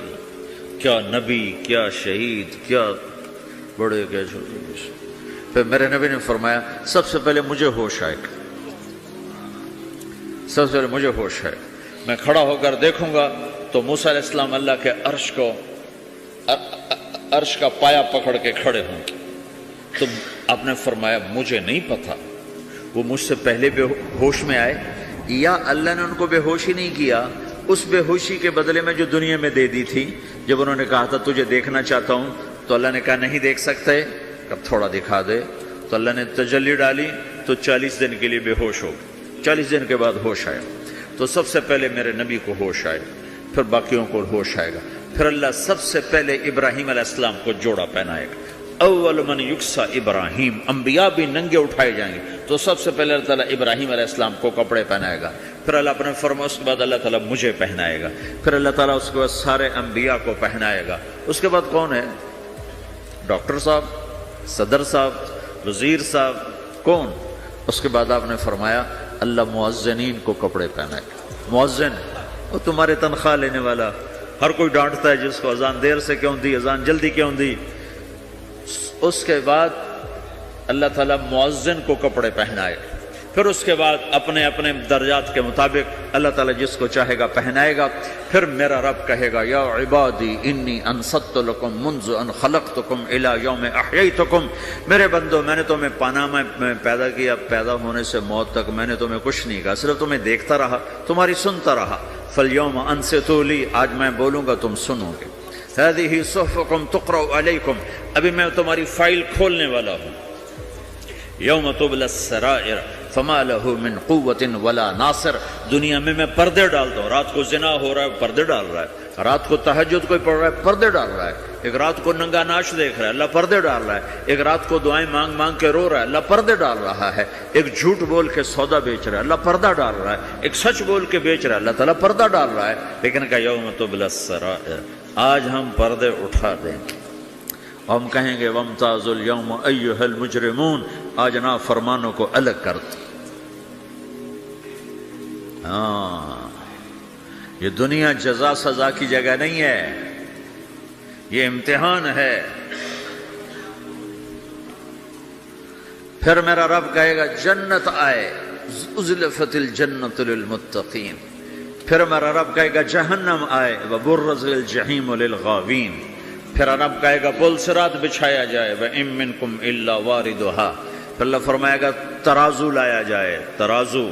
کیا نبی، کیا شہید، کیا بڑے، کیا چھوٹے. پھر میرے نبی نے فرمایا سب سے پہلے مجھے ہوش آئے گا، سب سے پہلے مجھے ہوش آئے. میں کھڑا ہو کر دیکھوں گا تو موسیٰ علیہ السلام اللہ کے عرش کا پایا پکڑ کے کھڑے ہوں گے. تو آپ نے فرمایا مجھے نہیں پتا وہ مجھ سے پہلے بے ہوش میں آئے یا اللہ نے ان کو بے ہوش ہی نہیں کیا. اس بے ہوشی کے بدلے میں جو دنیا میں دے دی تھی، جب انہوں نے کہا تھا تجھے دیکھنا چاہتا ہوں، تو اللہ نے کہا نہیں دیکھ سکتے، اب تھوڑا دکھا دے. تو اللہ نے تجلی ڈالی تو 40 دن کے لیے بے ہوش ہو گئے. 40 دن کے بعد ہوش آیا. تو سب سے پہلے میرے نبی کو ہوش آئے، پھر باقیوں کو ہوش آئے گا. پھر اللہ سب سے پہلے ابراہیم علیہ السلام کو جوڑا پہنائے گا. اول من یکسا ابراہیم، انبیاء بھی ننگے اٹھائے جائیں گے تو سب سے پہلے اللہ تعالیٰ ابراہیم علیہ السلام کو کپڑے پہنائے گا. پھر اللہ اپنے فرما اس کے بعد اللہ تعالیٰ مجھے پہنائے گا. پھر اللہ تعالیٰ اس کے بعد سارے انبیاء کو پہنائے گا. اس کے بعد کون ہے؟ ڈاکٹر صاحب، صدر صاحب، وزیر صاحب، کون؟ اس کے بعد آپ نے فرمایا اللہ مؤذنین کو کپڑے پہنائے گا. مؤذن وہ تمہارے تنخواہ لینے والا، ہر کوئی ڈانٹتا ہے جس کو اذان دیر سے کیوں دی، اذان جلدی کیوں دی. اس کے بعد اللہ تعالیٰ مؤذن کو کپڑے پہنائے. پھر اس کے بعد اپنے اپنے درجات کے مطابق اللہ تعالیٰ جس کو چاہے گا پہنائے گا. پھر میرا رب کہے گا یا عبادی انی انصت لکم منذ ان خلقتکم الی یوم احییتکم. میرے بندو میں نے تمہیں پاناما میں پیدا کیا، پیدا ہونے سے موت تک میں نے تمہیں کچھ نہیں کہا، صرف تمہیں دیکھتا رہا، تمہاری سنتا رہا. فالیوم انصتوا لی، آج میں بولوں گا تم سنو گے. هذه صحفکم تقرأ علیکم، ابھی میں تمہاری فائل کھولنے والا ہوں. یوم تبلی السرائر فما له من قوت ولا ناصر. دنیا میں پردے ڈالتا ہوں. رات کو زنا ہو رہا ہے، پردے ڈال رہا ہے. رات کو تہجد کوئی پڑھ رہا ہے، پردے ڈال رہا ہے. ایک رات کو ننگا ناچ دیکھ رہا ہے، اللہ پردے ڈال رہا ہے. ایک رات کو دعائیں مانگ مانگ کے رو رہا ہے، اللہ پردے ڈال رہا ہے. ایک جھوٹ بول کے سودا بیچ رہا ہے، اللہ پردہ ڈال رہا ہے. ایک سچ بول کے بیچ رہا ہے، اللہ تعالیٰ پردہ ڈال رہا ہے. لیکن کہ یوم تبلی السرائر، آج ہم پردے اٹھا دیں گے. ہم کہیں گے وامتازوا اليوم ایھا المجرمون، آج نافرمانوں کو الگ کر دو. ہاں، یہ دنیا جزا سزا کی جگہ نہیں ہے، یہ امتحان ہے. پھر میرا رب کہے گا جنت آئے، ازلفت الجنت للمتقین. پھر میرا رب کہے گا جہنم آئے، وبرزت الجحیم للغاوین. پھر رب کہے گا پل صراط بچھایا جائے وَإِن مِّنكُمْ إِلَّا وَارِدُهَا، پھر اللہ فرمائے گا ترازو لایا جائے، ترازو،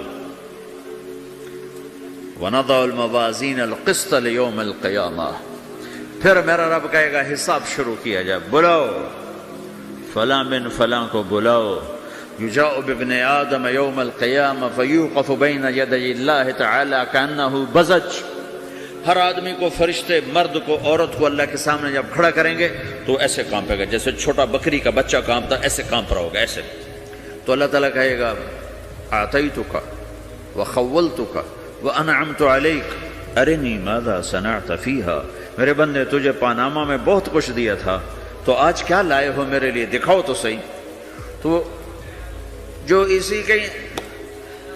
وَنَضَعُ الْمَوَازِينَ الْقِسْطَ لِيَوْمِ الْقِيَامَةِ، پھر میرا رب کہے گا حساب شروع کیا جائے، بلاؤ فلاں بن فلاں کو بلاؤ، یجاء بابن آدم یوم القیامہ فیوقف بین یدی اللہ تعالی کأنہ بزج، ہر آدمی کو، فرشتے، مرد کو، عورت کو اللہ کے سامنے جب کھڑا کریں گے تو ایسے کانپے گا جیسے چھوٹا بکری کا بچہ کانپتا، ایسے کانپ رہا ہوگا ایسے. تو اللہ تعالیٰ کہے گا اعطیتک وخولتک وانعمت علیک ارنی ماذا صنعت فیہا، میرے بندے تجھے پاناما میں بہت کچھ دیا تھا تو آج کیا لائے ہو میرے لیے، دکھاؤ تو صحیح. تو جو اسی کے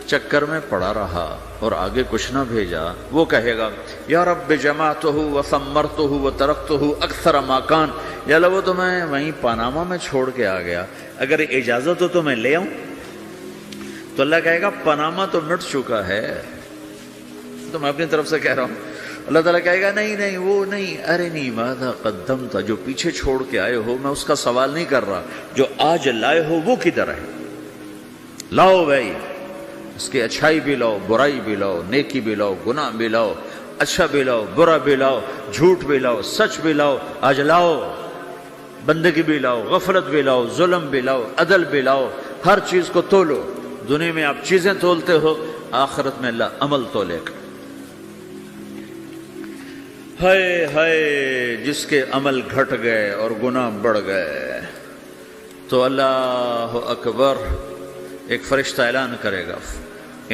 چکر میں پڑا رہا اور آگے کچھ نہ بھیجا، وہ کہے گا یا رب جمعتہ وثمرتہ وترکتہ اکثر ما کان، یا اللہ وہ تو میں وہیں پاناما میں چھوڑ کے آ گیا، اگر اجازت ہو تو میں لے آؤں. تو اللہ کہے گا پاناما تو مٹ چکا ہے، تو میں اپنی طرف سے کہہ رہا ہوں. اللہ تعالیٰ کہے گا نہیں نہیں وہ نہیں، ارنی ماذا قدمت، جو پیچھے چھوڑ کے آئے ہو میں اس کا سوال نہیں کر رہا، جو آج لائے ہو وہ کدھر ہے، لاؤ بھائی، اس کی اچھائی بھی لاؤ، برائی بھی لاؤ، نیکی بھی لاؤ، گناہ بھی لاؤ، اچھا بھی لاؤ، برا بھی لاؤ، جھوٹ بھی لاؤ، سچ بھی لاؤ، آج لاؤ، بندگی بھی لاؤ، غفلت بھی لاؤ، ظلم بھی لاؤ، عدل بھی لاؤ، ہر چیز کو تولو. دنیا میں آپ چیزیں تولتے ہو، آخرت میں اللہ عمل تولے گا. ہائے ہائے جس کے عمل گھٹ گئے اور گناہ بڑھ گئے، تو اللہ اکبر، ایک فرشتہ اعلان کرے گا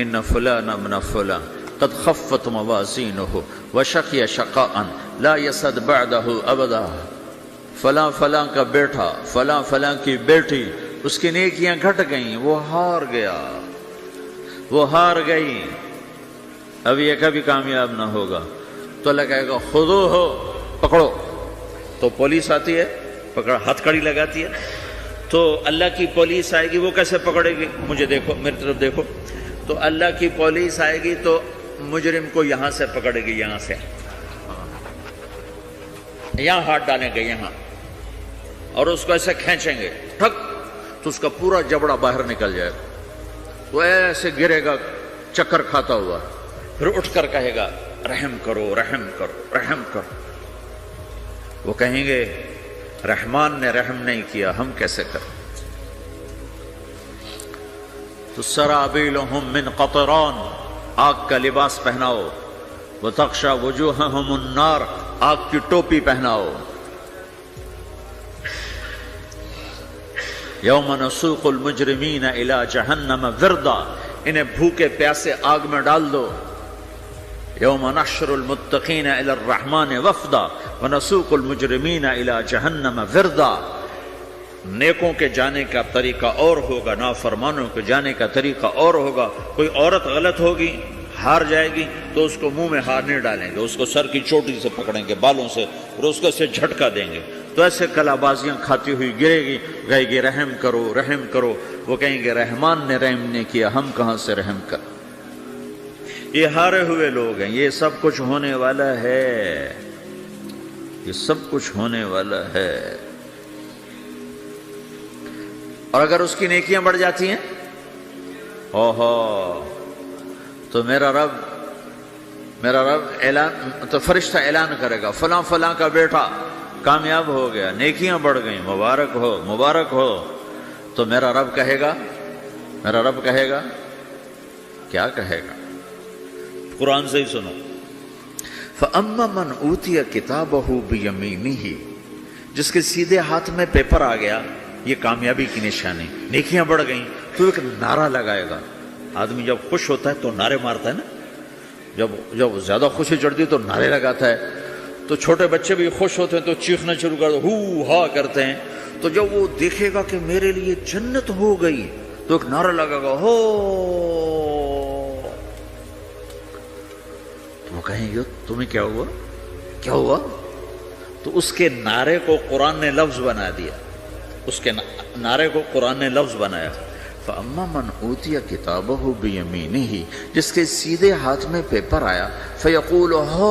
ان فلان ابن فلان قد خفت موازینہ وشقی شقاء لا یسد بعدہ ابدا، فلاں فلاں کا بیٹا، فلاں فلاں کی بیٹی، اس کی نیکیاں گھٹ گئیں، وہ ہار گیا، وہ ہار گئی، اب یہ کبھی کامیاب نہ ہوگا. تو اللہ کہے گا خودو ہو، پکڑو. تو پولیس آتی ہے، پکڑ ہتھ کڑی لگاتی ہے، تو اللہ کی پولیس آئے گی، وہ کیسے پکڑے گی، مجھے دیکھو، میری طرف دیکھو. تو اللہ کی پولیس آئے گی تو مجرم کو یہاں سے پکڑے گی، یہاں سے، یہاں ہاتھ ڈالیں گے یہاں، اور اس کو ایسے کھینچیں گے ٹھک، تو اس کا پورا جبڑا باہر نکل جائے گا، وہ ایسے گرے گا چکر کھاتا ہوا، پھر اٹھ کر کہے گا رحم کرو رحم کرو رحم کرو. وہ کہیں گے رحمان نے رحم نہیں کیا، ہم کیسے کریں. تو سرابیلہم من قطران، آگ کا لباس پہناؤ، وتغشی وجوہہم النار، آگ کی ٹوپی پہناؤ. یوم نسوق المجرمین الی جہنم وردا، انہیں بھوکے پیاسے آگ میں ڈال دو. یوم نحشر المتقین الی الرحمن وفدا ونسوق المجرمین الی جہنم وردا. نیکوں کے جانے کا طریقہ اور ہوگا، نافرمانوں کے جانے کا طریقہ اور ہوگا. کوئی عورت غلط ہوگی، ہار جائے گی، تو اس کو منہ میں ہار نہیں ڈالیں گے، اس کو سر کی چوٹی سے پکڑیں گے، بالوں سے، اور اس کو اسے جھٹکا دیں گے. تو ایسے کلا بازیاں کھاتی ہوئی گرے گی، کہے گی رحم کرو رحم کرو. وہ کہیں گے رحمان نے رحم نہیں کیا، ہم کہاں سے رحم کر. یہ ہارے ہوئے لوگ ہیں. یہ سب کچھ ہونے والا ہے، یہ سب کچھ ہونے والا ہے. اور اگر اس کی نیکیاں بڑھ جاتی ہیں، اوہو، تو میرا رب اعلان، تو فرشتہ اعلان کرے گا فلاں فلاں کا بیٹا کامیاب ہو گیا، نیکیاں بڑھ گئیں، مبارک ہو مبارک ہو. تو میرا رب کہے گا کیا کہے گا، قرآن سے ہی سنو. فَأَمَّا مَنْ أُوتِيَ كِتَابَهُ بِيَمِينِهِ، جس کے سیدھے ہاتھ میں پیپر آ گیا، یہ کامیابی کی نشانی، نیکیاں بڑھ گئیں. تو ایک نعرہ لگائے گا. آدمی جب خوش ہوتا ہے تو نعرے مارتا ہے نا، جب زیادہ خوشی چڑھتی ہے تو نعرے لگاتا ہے. تو چھوٹے بچے بھی خوش ہوتے ہیں تو چیخنا شروع کر ہو ہا کرتے ہیں. تو جب وہ دیکھے گا کہ میرے لیے جنت ہو گئی تو ایک نعرہ لگے گا ہو. تو وہ کہیں گے تمہیں کیا ہوا کیا ہوا. تو اس کے نعرے کو قرآن نے لفظ بنا دیا، اس کے نعرے کو قرآن نے لفظ بنایا. فَأَمَّا مَنْ أُوتِيَ كِتَابَهُ بِيَمِينِهِ، جس کے سیدھے ہاتھ میں پیپر آیا، فَيَقُولُ هَا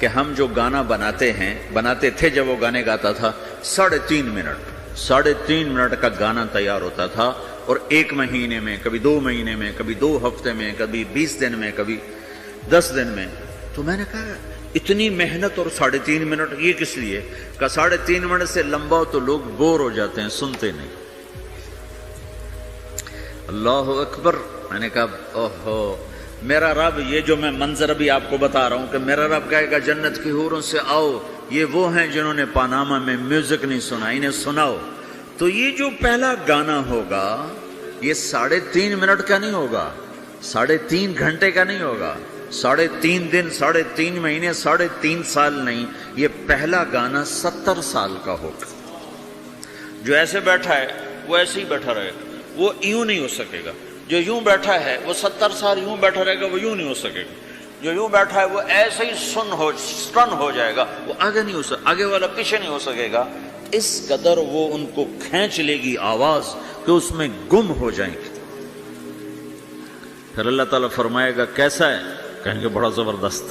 کہ ہم جو گانا بناتے تھے جب وہ گانے گاتا تھا 3.5 منٹ کا گانا تیار ہوتا تھا، اور 1 مہینے میں، کبھی 2 مہینے میں، کبھی 2 ہفتے میں، کبھی 20 دن میں، کبھی 10 دن میں۔ تو میں نے کہا اتنی محنت اور 3.5 منٹ یہ کس لیے؟ کہ 3.5 منٹ سے لمبا ہو تو لوگ بور ہو جاتے ہیں، سنتے نہیں۔ اللہ اکبر۔ میں نے کہا اوہو، میرا رب، یہ جو میں منظر ابھی آپ کو بتا رہا ہوں کہ میرا رب کہے گا جنت کی حوروں سے آؤ، یہ وہ ہیں جنہوں نے پاناما میں میوزک نہیں سنا، انہیں سناؤ۔ تو یہ جو پہلا گانا ہوگا یہ 3.5 منٹ کا نہیں ہوگا، 3.5 گھنٹے کا نہیں ہوگا، 3.5 دن، 3.5 مہینے، 3.5 سال نہیں، یہ پہلا گانا 70 سال کا ہوگا۔ جو ایسے بیٹھا ہے وہ ایسے ہی بیٹھا رہے گا، وہ یوں نہیں ہو سکے گا۔ جو یوں بیٹھا ہے وہ 70 سال یوں بیٹھا رہے گا، وہ یوں نہیں ہو سکے گا۔ جو یوں بیٹھا ہے وہ ایسے ہی سٹن ہو جائے گا، وہ آگے نہیں ہو سکے، آگے والا پیچھے نہیں ہو سکے گا۔ اس قدر وہ ان کو کھینچ لے گی آواز کہ اس میں گم ہو جائیں گے۔ پھر اللہ تعالیٰ فرمائے گا کیسا ہے؟ کہیں گے بڑا زبردست۔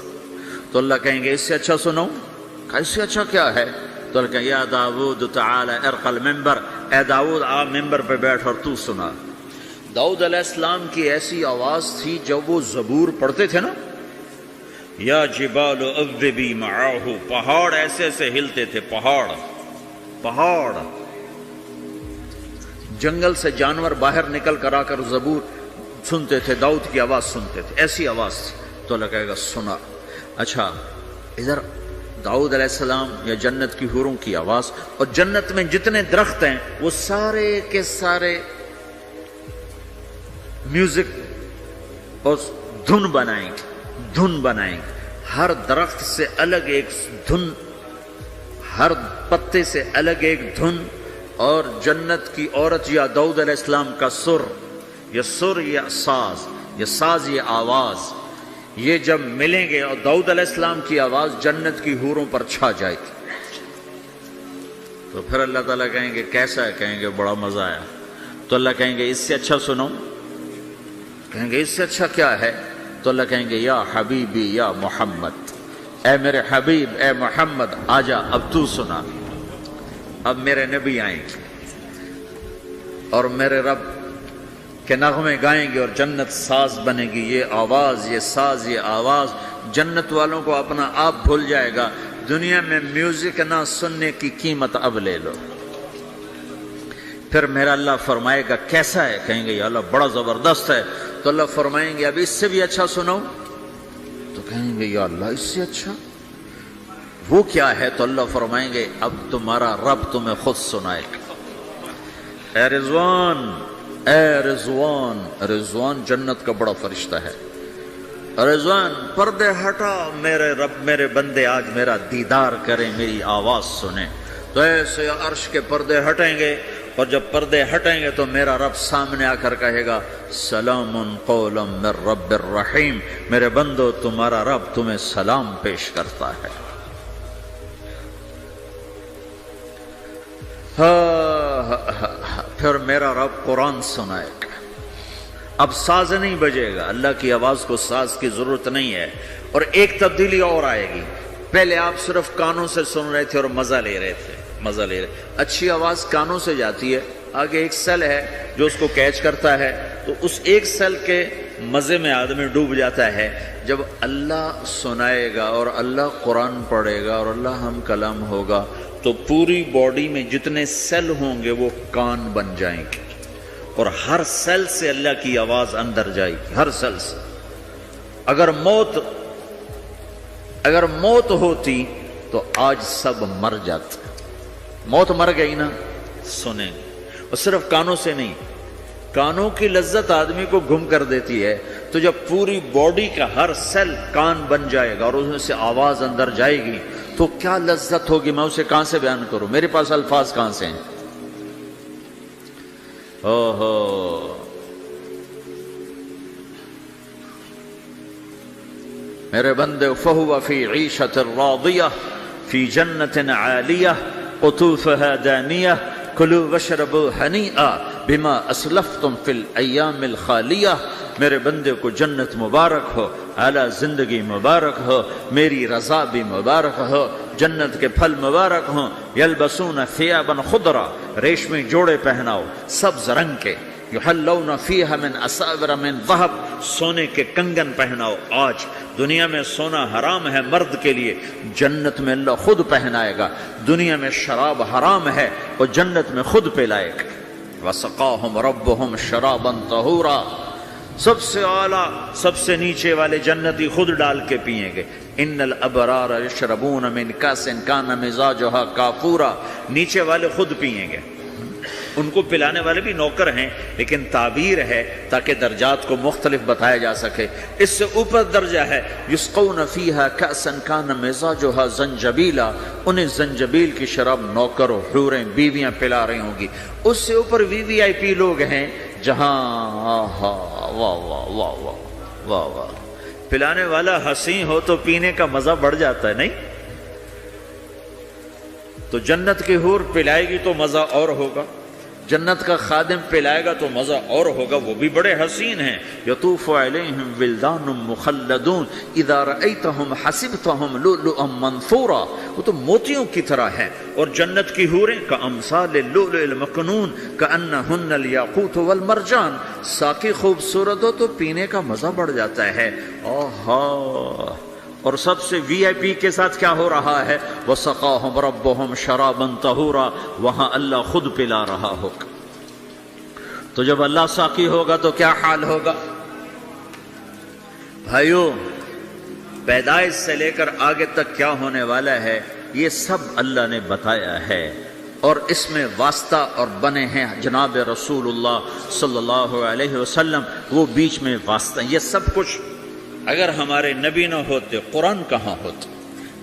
تو اللہ کہیں گے اس سے اچھا سنو۔ اس سے اچھا کیا ہے؟ تو اللہ کہیں یا داؤد تعالی ارقى المنبر، اے داؤد آ ممبر پہ بیٹھ اور تو سنا۔ داؤد علیہ السلام کی ایسی آواز تھی جب وہ زبور پڑھتے تھے نا، یا جبال اوبی معاہ، پہاڑ ایسے ایسے ہلتے تھے، پہاڑ، جنگل سے جانور باہر نکل کر آ کر زبور سنتے تھے، داؤد کی آواز سنتے تھے، ایسی آواز تھی۔ تو اللہ کہے گا سنا۔ اچھا، ادھر داؤد علیہ السلام یا جنت کی حوروں کی آواز، اور جنت میں جتنے درخت ہیں وہ سارے کے سارے میوزک اور دھن بنائیں گے، ہر درخت سے الگ ایک دھن، ہر پتے سے الگ ایک دھن، اور جنت کی عورت یا داؤد علیہ السلام کا سر یا ساز یہ آواز، یہ جب ملیں گے اور داؤد علیہ السلام کی آواز جنت کی حوروں پر چھا جائے گی، تو پھر اللہ تعالیٰ کہیں گے کیسا ہے؟ کہیں گے بڑا مزہ آیا۔ تو اللہ کہیں گے اس سے اچھا سنو۔ کہیں گے اس سے اچھا کیا ہے؟ تو اللہ کہیں گے یا حبیبی یا محمد، اے میرے حبیب، اے محمد آجا، اب تو سنا۔ اب میرے نبی آئیں گے اور میرے رب کے نغمے گائیں گے، اور جنت ساز بنے گی۔ یہ آواز، یہ ساز، یہ آواز جنت والوں کو اپنا آپ بھول جائے گا۔ دنیا میں میوزک نہ سننے کی قیمت اب لے لو۔ پھر میرا اللہ فرمائے گا کیسا ہے؟ کہیں گے یا اللہ بڑا زبردست ہے۔ تو اللہ فرمائیں گے اب اس سے بھی اچھا سنو۔ تو کہیں گے یا اللہ اس سے اچھا وہ کیا ہے؟ تو اللہ فرمائیں گے اب تمہارا رب تمہیں خود سنائے گا۔ اے رضوان، اے رضوان، رضوان جنت کا بڑا فرشتہ ہے۔ رضوان پردے ہٹا، میرے رب، میرے بندے آج میرا دیدار کریں، میری آواز سنیں۔ تو ایسے عرش کے پردے ہٹیں گے، اور جب پردے ہٹیں گے تو میرا رب سامنے آ کر کہے گا سلام قولا من رب الرحیم، میرے بندو تمہارا رب تمہیں سلام پیش کرتا ہے۔ پھر میرا رب قرآن سنائے گا۔ اب ساز نہیں بجے گا، اللہ کی آواز کو ساز کی ضرورت نہیں ہے۔ اور ایک تبدیلی اور آئے گی، پہلے آپ صرف کانوں سے سن رہے تھے اور مزہ لے رہے تھے، اچھی آواز کانوں سے جاتی ہے، آگے ایک سیل ہے جو اس کو کیچ کرتا ہے، تو اس ایک سیل کے مزے میں آدمی ڈوب جاتا ہے۔ جب اللہ سنائے گا اور اللہ قرآن پڑھے گا اور اللہ ہم کلام ہوگا تو پوری باڈی میں جتنے سیل ہوں گے وہ کان بن جائیں گے، اور ہر سیل سے اللہ کی آواز اندر جائے گی، ہر سیل سے۔ اگر موت ہوتی تو آج سب مر جاتے۔ موت مر گئی نا، سنیں، اور صرف کانوں سے نہیں، کانوں کی لذت آدمی کو گم کر دیتی ہے، تو جب پوری باڈی کا ہر سیل کان بن جائے گا اور اس میں سے آواز اندر جائے گی تو کیا لذت ہوگی، میں اسے کہاں سے بیان کروں، میرے پاس الفاظ کہاں سے ہیں۔ میرے بندے، فَهُوَ فِي عِيشَةٍ رَاضِيَةٍ فِي جَنَّةٍ عَالِيَةٍ قُطُوفُهَا دَانِيَةٌ كُلُوا وَاشْرَبُوا هَنِيئًا بِمَا أَسْلَفْتُمْ فِي الْأَيَّامِ الْخَالِيَةِ۔ میرے بندے کو جنت مبارک ہو، اعلیٰ زندگی مبارک ہو، میری رضا بھی مبارک ہو، جنت کے پھل مبارک ہوں۔ یلبسون ثیابا خضرا، ریشمی جوڑے پہناؤ سبز رنگ کے، یحلون فیہا من اساور من ذہب، سونے کے کنگن پہناؤ۔ آج دنیا میں سونا حرام ہے مرد کے لیے، جنت میں اللہ خود پہنائے گا۔ دنیا میں شراب حرام ہے، وہ جنت میں خود پلائے گا۔ وسقاہم ربہم شرابا طہورا، سب سے اعلیٰ سب سے نیچے والے جنتی خود ڈال کے پئیں گے۔ ان الابرار یشربون من کاس کان مزاجھا کافورا، نیچے والے خود پئیں گے، ان کو پلانے والے بھی نوکر ہیں، لیکن تعبیر ہے تاکہ درجات کو مختلف بتایا جا سکے۔ اس سے اوپر درجہ ہے یسقون فیہا کأسا کان مزاجھا زنجبیلا، انہیں زنجبیل کی شراب نوکر و حوریں بیویاں پلا رہی ہوں گی۔ اس سے اوپر VIP لوگ ہیں جہاں واہ واہ واہ واہ واہ واہ، پلانے والا حسین ہو تو پینے کا مزہ بڑھ جاتا ہے، نہیں؟ تو جنت کی حور پلائے گی تو مزہ اور ہوگا، جنت کا خادم پلائے گا تو مزہ اور ہوگا، وہ بھی بڑے حسین ہیں۔ یطوف علیہم ولدان مخلدون اذا رأیتہم حسبتہم لؤلؤا منثورا، وہ تو موتیوں کی طرح ہے۔ اور جنت کی حوریں کامثال اللؤلؤ المکنون کأنہن الیاقوت والمرجان، ساقی خوبصورت ہو تو پینے کا مزہ بڑھ جاتا ہے۔ آہا، اور سب سے VIP کے ساتھ کیا ہو رہا ہے؟ وَسَقَاهُمْ رَبُّهُمْ شَرَابًا طَهُورًا، وہاں اللہ خود پلا رہا ہوگا۔ تو جب اللہ ساقی ہوگا تو کیا حال ہوگا؟ بھائیو، پیدائش سے لے کر آگے تک کیا ہونے والا ہے یہ سب اللہ نے بتایا ہے، اور اس میں واسطہ اور بنے ہیں جناب رسول اللہ صلی اللہ علیہ وسلم، وہ بیچ میں واسطہ۔ یہ سب کچھ اگر ہمارے نبی نہ ہوتے قرآن کہاں ہوتا؟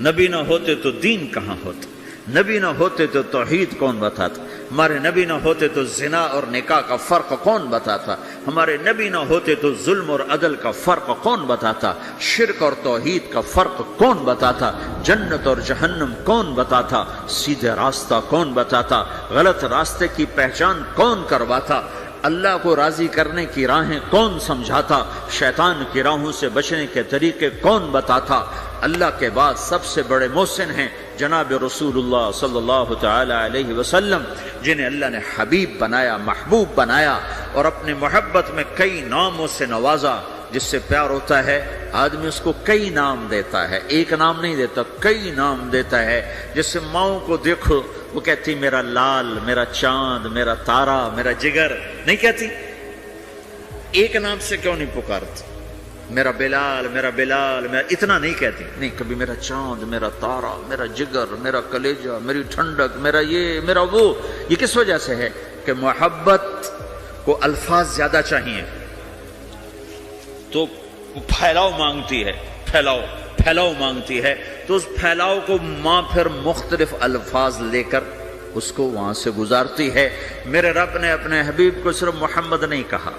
نبی نہ ہوتے تو دین کہاں ہوتا؟ نبی نہ ہوتے تو توحید کون بتاتا؟ ہمارے نبی نہ ہوتے تو زنا اور نکاح کا فرق کون بتاتا؟ ہمارے نبی نہ ہوتے تو ظلم اور عدل کا فرق کون بتاتا؟ شرک اور توحید کا فرق کون بتاتا؟ جنت اور جہنم کون بتاتا؟ سیدھے راستہ کون بتاتا؟ غلط راستے کی پہچان کون کرواتا؟ اللہ کو راضی کرنے کی راہیں کون سمجھاتا؟ شیطان کی راہوں سے بچنے کے طریقے کون بتاتا؟ اللہ کے بعد سب سے بڑے محسن ہیں جناب رسول اللہ صلی اللہ تعالی علیہ وسلم، جنہیں اللہ نے حبیب بنایا، محبوب بنایا، اور اپنے محبت میں کئی ناموں سے نوازا۔ جس سے پیار ہوتا ہے آدمی اس کو کئی نام دیتا ہے، ایک نام نہیں دیتا، کئی نام دیتا ہے۔ جس سے ماؤں کو دیکھو وہ کہتی میرا لال، میرا چاند، میرا تارا، میرا جگر، نہیں کہتی؟ ایک نام سے کیوں نہیں پکارتی؟ میرا بلال، میرا بلال، میرا اتنا نہیں کہتی، نہیں، کبھی میرا چاند، میرا تارا، میرا جگر، میرا کلیجہ، میری ٹھنڈک، میرا یہ، میرا وہ۔ یہ کس وجہ سے ہے؟ کہ محبت کو الفاظ زیادہ چاہیے تو پھیلاؤ مانگتی ہے، پھیلاؤ مانگتی ہے، تو اس پھیلاؤ کو ماں پھر مختلف الفاظ لے کر اس کو وہاں سے گزارتی ہے۔ میرے رب نے اپنے حبیب کو صرف محمد نہیں کہا،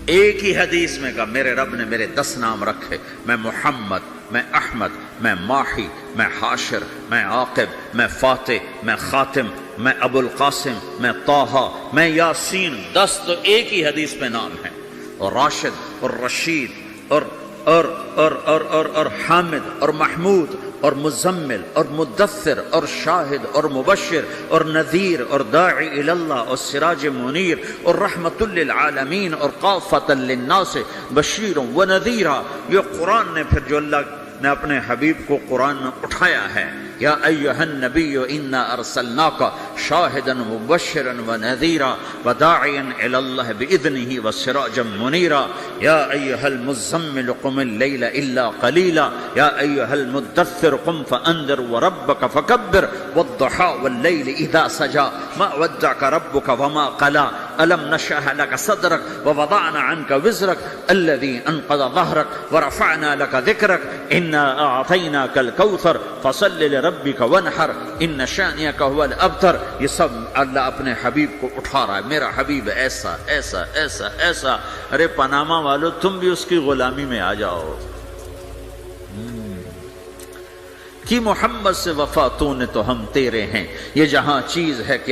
ایک ہی حدیث میں کہا میرے رب نے میرے 10 نام رکھے، میں محمد، میں احمد، میں ماحی، میں حاشر، میں عاقب، میں فاتح، میں خاتم، میں ابو القاسم، میں طٰہٰ، میں یاسین۔ 10 تو ایک ہی حدیث میں نام ہیں، اور راشد اور رشید اور حامد اور محمود اور مزمل اور مدثر اور شاہد اور مبشر اور نذیر اور داعی اللہ اور سراج منیر اور رحمت للعالمین اور قافۃ للناس بشیر و نذیرا۔ یہ قرآن نے پھر جو اللہ نے اپنے حبیب کو قرآن میں اٹھایا ہے، یا ایھا النبی انا ارسلناک شاہدا مبشرا ونذیرا وداعیا الی اللہ باذنہ وسراجا منیرا، یا ایھا المزمل قم اللیل الا قلیلا، یا ایھا المدثر قم فانذر وربک فکبر والضحی واللیل اذا سجی، ما ودعک ربک وما قلی، الم نشرح لک صدرک ووضعنا عنک وزرک الذی انقض ظہرک ورفعنا لک ذکرک، انا اعطیناک الکوثر فصل لربک وانحر ان شانئک هو الابتر۔ یہ سب اللہ اپنے حبیب کو اٹھا رہا ہے، میرا حبیب ایسا ایسا ایسا ایسا۔ ارے پاناما والو، تم بھی اس کی غلامی میں آ جاؤ۔ کہ محمد سے وفا تو نے تو ہم تیرے ہیں، یہ جہاں چیز ہے کہ